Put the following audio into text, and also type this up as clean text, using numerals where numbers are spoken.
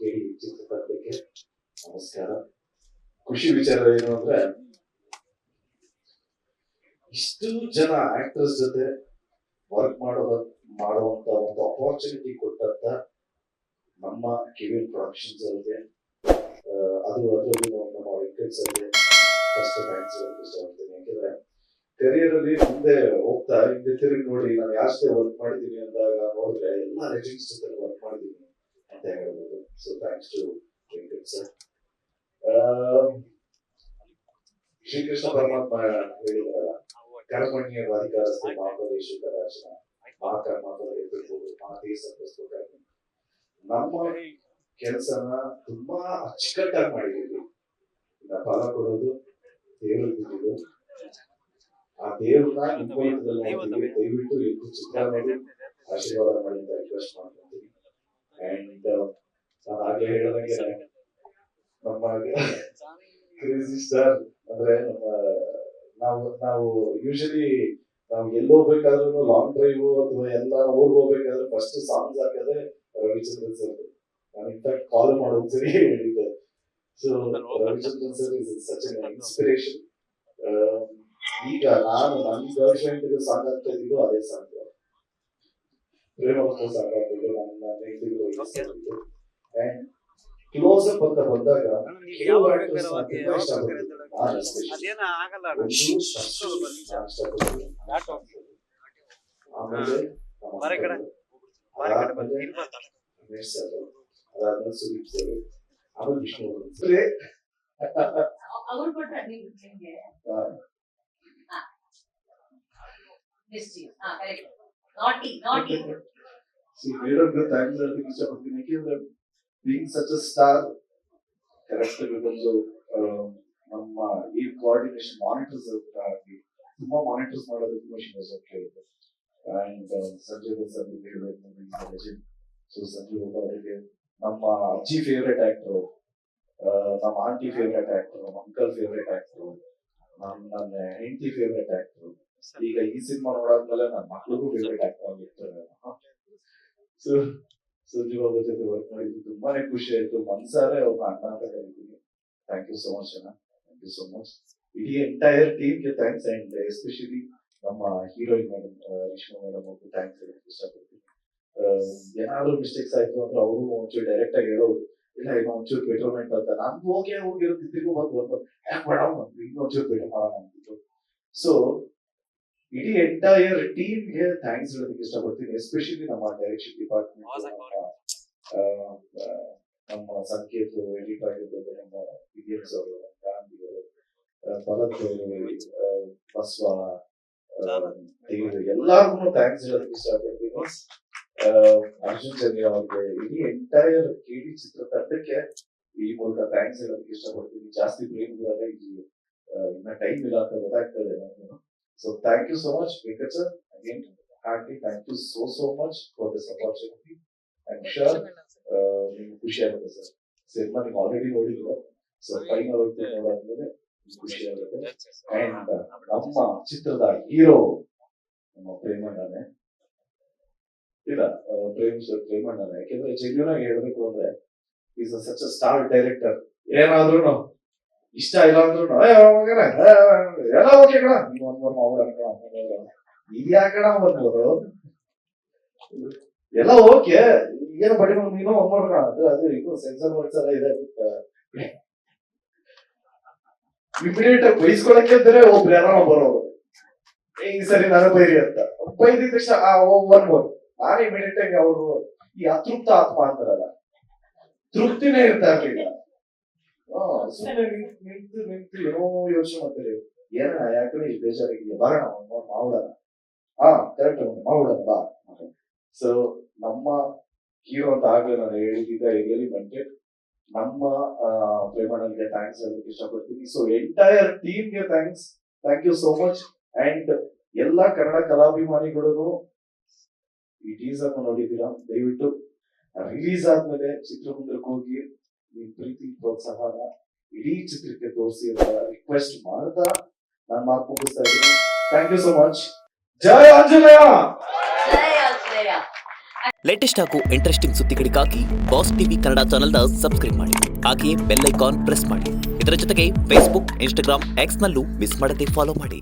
ಕೇಳಿ ಚಿತ್ರತಂಡಕ್ಕೆ ನಮಸ್ಕಾರ. ಖುಷಿ ವಿಚಾರ ಏನು ಅಂದ್ರೆ, ಇಷ್ಟು ಜನ ಆಕ್ಟರ್ಸ್ ಜೊತೆ ವರ್ಕ್ ಮಾಡುವಂತ ಒಂದು ಅಪಾರ್ಚುನಿಟಿ ಕೊಟ್ಟಂತ ನಮ್ಮ ಕೆವಿನ್ ಪ್ರೊಡಕ್ಷನ್ಸ್ ಅವರಿಗೆ, ಅದರಲ್ಲೂ ನಮ್ಮ ವೆಂಕಟೇಶ್ ಅವರಿಗೆ ಫಸ್ಟ್ ಥ್ಯಾಂಕ್ಸ್ ಇಷ್ಟಪಡ್ತೀನಿ. ಯಾಕಂದ್ರೆ ಕರಿಯರ್ ಅಲ್ಲಿ ಮುಂದೆ ಹೋಗ್ತಾ ಹಿಂದೆ ತಿರುಗಿ ನೋಡಿ ನಾನು ಯಾಷ್ಟೇ ವರ್ಕ್ ಮಾಡಿದ್ದೀನಿ ಅಂದಾಗ ನೋಡಿದ್ರೆ ಎಲ್ಲ ಲೆಜೆಂಡ್ಸ್ ಜೊತೆ ವರ್ಕ್ ಮಾಡಿದ್ದೀನಿ ಅಂತ ಹೇಳ್ಬೋದು. So thanks to Venkatesh sir. Srikrishna ಪರಮಾತ್ಮ ಹೇಳಿದಾರಲ್ಲ, ಕರ್ಮಣ್ಯ ಅಧಿಕಾರಸ್ಥೆ ಮಹಾಪದೇಶ ಕದಾಚನ ಮಾತೇ ಸಂತೋಷ. ನಮ್ಮ ಕೆಲಸನ ತುಂಬಾ ಅಚ್ಚುಕಟ್ಟಾಗಿ ಮಾಡಿದ್ದೀವಿ. ಫಲ ಕೊಡೋದು ದೇವರು ಬಿಟ್ಟಿದ್ದು, ಆ ದೇವ್ರನ್ನ ನಿಂಬೈದಲ್ಲಿ ನೋಡ್ತೀವಿ. ದಯವಿಟ್ಟು ಎಷ್ಟು ಚಿತ್ರ ನೋಡಿ ಆಶೀರ್ವಾದ ಮಾಡಿ ಅಂತ ರಿಕ್ವೆಸ್ಟ್ ಮಾಡ್ಕೊಂತೀನಿ. ಅಂಡ್ ನಾನು ಆಗ್ಲೇ ಹೇಳಿದಂಗೆ ನಮ್ಮ ಕ್ರೇಜಿ ಸ್ಟಾರ್ ಅಂದ್ರೆ ನಾವು ಯೂಶಲಿ ನಾವು ಎಲ್ಲಿ ಹೋಗ್ಬೇಕಾದ್ರೂ ಲಾಂಗ್ ಡ್ರೈವ್ ಅಥವಾ ಎಲ್ಲ ಊರ್ಗ್ ಹೋಗ್ಬೇಕಾದ್ರೆ ಫಸ್ಟ್ ಸಾಂಗ್ಸ್ ಹಾಕದೆ ರವಿಚಂದ್ರನ್ ಸರ್. ನಾನು ಇನ್ಫ್ಯಾಕ್ಟ್ ಕಾಲ್ ಮಾಡೋದು ಸರಿ ಹೇಳಿದ್ದೆ. So Ravichandran sir is such an inspiration. ಈಗ ನಾನು ನನ್ನ ಗರ್ಲ್ ಫ್ರೆಂಡ್ ಸಾಂಗ್ ಆಗ್ತಾ ಇದ್ದು ಅದೇ ಸಾಂಗ್, ಪ್ರೇಮ ಸಾಂಗ್ ಆಗ್ತಿದ್ದು ನನ್ನ ನೆಗೆಟಿವ್. ಅಂಡ್ ಕ್ಲೋಸ್ ಅಪ್ ಅಂತ ಬಂದಾಗ ಅದಾದ್ಮೇಲೆ ಸುದೀಪ್ ಸರ್, ಆಮೇಲೆ ವಿಷ್ಣು ಇಷ್ಟಪಡ್ತೀನಿ. ಯಾಕೆಂದ್ರೆ being such a star correct ಒಂದು ನಮ್ಮ ಈ ಕೋಆರ್ಡಿನೇಷನ್ ಮಾನಿಟರ್ಸ್ ಆಗಿ ತುಂಬಾ ಮಾನಿಟರ್ಸ್ ಮಾಡೋದಕ್ಕೆ ತುಂಬಾ ಕೇಳುತ್ತೆ. ಅಂಡ್ ಸಂಜಯ್ ಸರ್ ಹೇಳಬೇಕು, ಸೊ ಸಂಜಯ್ ಅವರಿಗೆ ನಮ್ಮ ಅಜ್ಜಿ ಫೇವ್ರೆಟ್ ಆಕ್ಟರ್, ನಮ್ಮ ಆಂಟಿ ಫೇವ್ರೆಟ್ ಆಕ್ಟರ್, ನಮ್ಮ ಅಂಕಲ್ ಫೇವ್ರೆಟ್ ಆಕ್ಟರ್, ನನ್ನ ಹೆಂಡತಿ ಫೇವ್ರೆಟ್ ಆಕ್ಟರ್. ಈಗ ಈ ಸಿನಿಮಾ ನೋಡಾದ್ಮೇಲೆ ನನ್ನ ಮಕ್ಳಿಗೂ ಫೇವ್ರೆಟ್ ಆಕ್ಟರ್ ಆಗಿರ್ತಾರೆ. ಸೊ ಸಂಜೀವ್ ಅವ್ರ ಜೊತೆ ವರ್ಕ್ ಮಾಡಿದ್ದು ತುಂಬಾನೇ ಖುಷಿ ಆಯ್ತು. ಮನ್ಸಾರೆ ಅವ್ರನ್ನ ಅಣ್ಣ ಅಂತ ಕರಿತೀನಿ. ಥ್ಯಾಂಕ್ ಯು ಸೋ ಮಚ್ ಅಣ್ಣ, ಥ್ಯಾಂಕ್ ಯು ಸೋ ಮಚ್. ಇಡೀ ಎಂಟೈರ್ ಟೀಮ್ಗೆ ಥ್ಯಾಂಕ್ಸ್. ಅಂಡ್ ಎಸ್ಪೆಷಲಿ ನಮ್ಮ ಹೀರೋಯಿನ್ ಮೇಡಮ್ ವಿಷ್ಣು ಮೇಡಮ್ ಅವ್ರಿಗೆ ಥ್ಯಾಂಕ್ಸ್ ಹೇಳಕ್ ಇಷ್ಟಪಡ್ತೀನಿ. ಏನಾದ್ರು ಮಿಸ್ಟೇಕ್ಸ್ ಆಯ್ತು ಅಂದ್ರೆ ಅವರು ಒಂಚೂರು ಡೈರೆಕ್ಟ್ ಆಗಿ ಹೇಳೋರು, ಇಲ್ಲ ಈಗ ಒಂಚೂರು ಬೆಟರ್ಮೆಂಟ್ ಅಂತ. ನಾನು ಹೋಗಿ ಅವ್ರಿಗೆ ತಿರ್ಗು ಬಂದು ಯಾಕೆ ಮೇಡಮ್ ಇನ್ನೊಂಚೂರು ಬೆಟರ್ ಮಾಡೋಣ ಅಂತಿತ್ತು. ಸೊ ಇಡೀ ಎಂಟೈರ್ ಟೀಮ್ಗೆ ಥ್ಯಾಂಕ್ಸ್ ಹೇಳೋದಕ್ಕೆ ಇಷ್ಟಪಡ್ತೀನಿ. ಎಸ್ಪೆಷಲಿ ನಮ್ಮ ಡೈರೆಕ್ಷನ್ ಡಿಪಾರ್ಟ್ಮೆಂಟ್, ನಮ್ಮ ಸಂಕೇತ್ ಎಡಿಟರ್ ಆಗಿರ್ಬೋದು, ನಮ್ಮ ವಿಡಿಯೋಸ್ ಅವರು, ಗಾಂಧಿ ಅವರು, ಭರತ್ ಅವರು, ಬಸವ, ಎಲ್ಲಾರ್ಗು ಥ್ಯಾಂಕ್ಸ್ ಹೇಳೋದಕ್ಕೆ ಇಷ್ಟಪಡ್ತೀನಿ. ಅರ್ಜುನ್ ಚಂದ್ರ ಅವ್ರಿಗೆ, ಇಡೀ ಎಂಟೈರ್ ಕೆಡಿ ಚಿತ್ರತಂಡಕ್ಕೆ ಈ ಮೂಲಕ ಥ್ಯಾಂಕ್ಸ್ ಹೇಳೋದಕ್ಕೆ ಇಷ್ಟಪಡ್ತೀನಿ. ಜಾಸ್ತಿ ಬ್ರೇನ್ ಬರೋದ ಇನ್ನ ಟೈಮ್ ಇಲ್ಲ ಅಂತ ಗೊತ್ತಾಗ್ತದೆ ನಾನು. So thank you so much, Venkat sir. Again, heartily thank you so much for this opportunity. I'm sure ಖುಷಿ ಆಗುತ್ತೆ ಸರ್. ಸಿನಿಮಾ ನೀವು ಆಲ್ರೆಡಿ ನೋಡಿದ್ರು, ಸೊ ಫೈನಲ್ ನೋಡಾದ್ಮೇಲೆ ಖುಷಿ ಆಗುತ್ತೆ. ಅಂಡ್ ನಮ್ಮ ಚಿತ್ರದ ಹೀರೋ ನಮ್ಮ ಪ್ರೇಮಣ್ಣನೇ. ಇಲ್ಲ ಪ್ರೇಮಣ್ಣನೇ. ಯಾಕೆಂದ್ರೆ ಜೆನ್ಯೂನ್ ಆಗಿ ಹೇಳ್ಬೇಕು ಅಂದ್ರೆ is such a star director. ಏನಾದ್ರೂ ಇಷ್ಟ ಇಲ್ಲ ಅಂದ್ರು ಎಲ್ಲ ಓಕೆ ಕಣ, ನೀವ್ ಇದ್ಯಾಕಣ ಬಂದವರು ಎಲ್ಲ ಓಕೆ, ಏನು ಬಡಿ ನೀನು ಒಂದ್ಮೂರು ಅದು ಇದು ಸೆನ್ಸರ್ ವರ್ಕ್ಸ್ ಎಲ್ಲ ಇದೆ. ಇಮಿಡಿಯೇಟ್ ಆಗಿ ಬೈಸ್ಕೊಳಕ್ಕೆ ಅಂತಾರೆ ಒಬ್ರು ಯಾರೋ ಬರೋರು, ಈ ಸರಿ ನಾನು ಬೈರಿ ಅಂತ ಬೈದಿದ ತಕ್ಷಣ ಒನ್ಬೋದು. ನಾನು ಇಮಿಡಿಯೇಟ್ ಆಗಿ ಅವರು ಈ ಅತೃಪ್ತ ಆತ್ಮ ಅಂತಾರಲ್ಲ, ತೃಪ್ತಿನೇ ಇರ್ತಾ ಇರ್ಲಿಲ್ಲ. ಸುಮ್ಮನೆ ನಿಂತು ಏನೋ ಯೋಚನೆ ಮಾಡ್ತಾರೆ, ಏನ ಯಾಕಡೆ ಬೇಜಾರಾಗಿದೆಯಾ, ಬರೋಣ ಮಾಡೋಣ, ಕರೆಕ್ಟ್ ಮಾಡೋಣ ಬಾ. ಸೊ ನಮ್ಮ ಹೀರೋ ಅಂತ ಆಗ್ಲೇ ನಾನು ಹೇಳಿದ್ದ ಬಂದೆ. ನಮ್ಮ ಪ್ರೇಮಣ್ಣನಿಗೆ ಥ್ಯಾಂಕ್ಸ್ ಹೇಳೋದಕ್ಕೆ ಇಷ್ಟಪಡ್ತೀನಿ. ಸೊ ಎಂಟೈರ್ ಟೀಮ್ಗೆ thanks, thank you so much. And ಎಲ್ಲ ಕನ್ನಡ ಕಲಾಭಿಮಾನಿಗಳು ಈ ಟೀಸರ್ ನೋಡಿದ್ದೀರಾ, ದಯವಿಟ್ಟು ರಿಲೀಸ್ ಆದ್ಮೇಲೆ ಚಿತ್ರಮಂದಿರಕ್ಕೆ ಹೋಗಿ ನಿಮ್ ಪ್ರೀತಿ ಪ್ರೋತ್ಸಾಹನ ಇಡೀ ಚಿತ್ರಕ್ಕೆ ತೋರಿಸಿ ಅಂತ ರಿಕ್ವೆಸ್ಟ್ ಮಾಡ್ತಾ ನಾನು ಮಾತು ಮುಗಿಸ್ತಾ ಇದ್ದೀನಿ. Thank you so much. ಜಯ ಆಂಜನೇಯ. ಲೇಟೆಸ್ಟ್ ಹಾಗೂ ಇಂಟ್ರೆಸ್ಟಿಂಗ್ ಸುದ್ದಿಗಳಿಗಾಗಿ ಬಾಸ್ ಟಿವಿ ಕನ್ನಡ ಚಾನೆಲ್ನ ಸಬ್ಸ್ಕ್ರೈಬ್ ಮಾಡಿ. ಹಾಗೆಯೇ ಬೆಲ್ ಐಕಾನ್ ಪ್ರೆಸ್ ಮಾಡಿ. ಇದರ ಜೊತೆಗೆ ಫೇಸ್ಬುಕ್, ಇನ್ಸ್ಟಾಗ್ರಾಮ್, ಎಕ್ಸ್ನಲ್ಲೂ ಮಿಸ್ ಮಾಡದೆ ಫಾಲೋ ಮಾಡಿ.